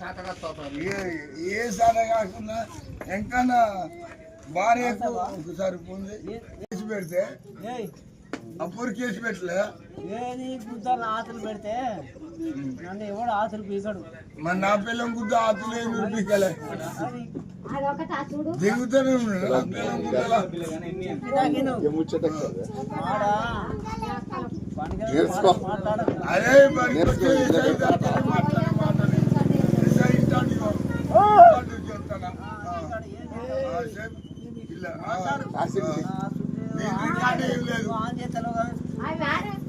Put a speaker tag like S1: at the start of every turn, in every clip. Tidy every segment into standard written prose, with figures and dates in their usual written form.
S1: ఏ సాట కాకుండా ఎంకన్నా భార్యకు ఒకసారి పొంది కేసు పెడితే అప్పుడు కేసు పెట్టలే
S2: ఏది గుద్దాలు ఆతులు పెడితే నన్ను ఎవడు ఆతులు పీకడు.
S1: మరి నా పిల్లం గుద్ద ఆతులు ఏమి పీకలే దిగుతూనే ఉన్నాడు నా పిల్లం గుద్దలా అదే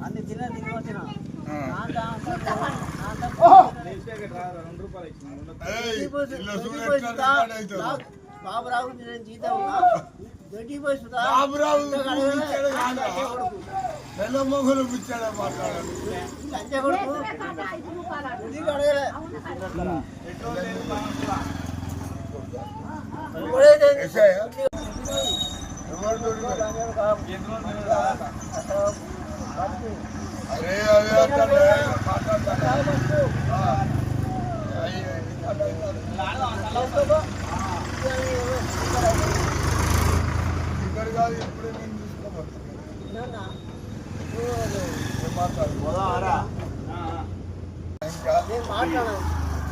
S2: అన్ని తిన్న దిగి వచ్చిన బాబురావు నేను జీతం
S1: మొగలు కూర్చాడా మాట్లాడాలి అరే అదే ఇక్కడ కాదు ఇప్పుడే నేను చూసుకోబోతున్నా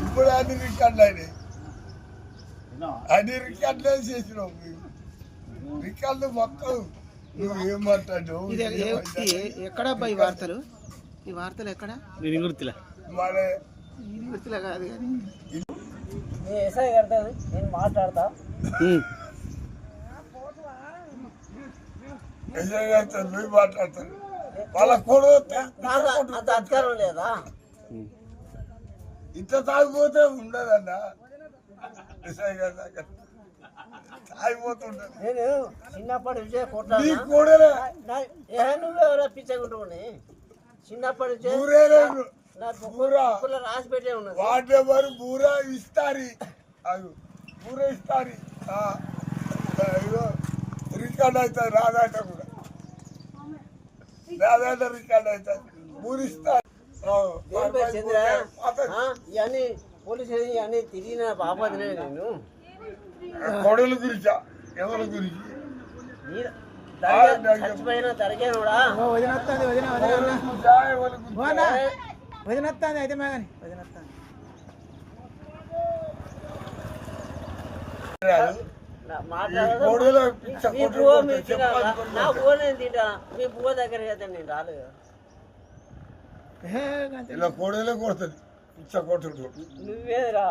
S1: ఇప్పుడు అన్ని రికార్డులు అయినాయి అన్ని రికార్డులు చేసినావు రికార్డులు మొత్తం నువ్వు ఏం మాట్లాడావు
S2: ఎక్కడ ఈ వార్తలు ఎక్కడ గుర్తులే కాదు కానీ ఎస్ఐ కడతాను నేను మాట్లాడతా
S1: నువ్వు మాట్లాడతాను వాళ్ళ కూడా
S2: అంత అధికారం లేదా
S1: ఇంత తాగిపోతే ఉండదన్న ఎస్ఐ గారి దగ్గర తాగిపోతుంటది
S2: నేను చిన్నప్పటి నుంచే కొట్టాను నువ్వెవరో పిచ్చగుంటున్నాయి చిన్నప్పటి నుంచే రాసి పెట్టే ఉన్నది
S1: వాటెవరు బూరా ఇస్తారు బూర ఇస్తారు రికార్డ్ అవుతుంది రాదాట కూడా రాదాట రికార్డ్ అవుతుంది బూరిస్తారు
S2: ఇవన్నీ పోలీసు ఇవన్నీ తిరిగిన బాపదినే నేను
S1: కొడల గురించా ఎవరి గురించి
S2: చచ్చిపోయిన తరిగాను కూడా వదినొస్తుంది అయితే మేఘని వదినొస్తుంది నా పువ్వు నేను తింటా మీ పువ్వు దగ్గర నేను రాలేదు
S1: ఇలా కోడలే కొడుతుంది పిచ్చ కొట్టుడు
S2: నువ్వేరా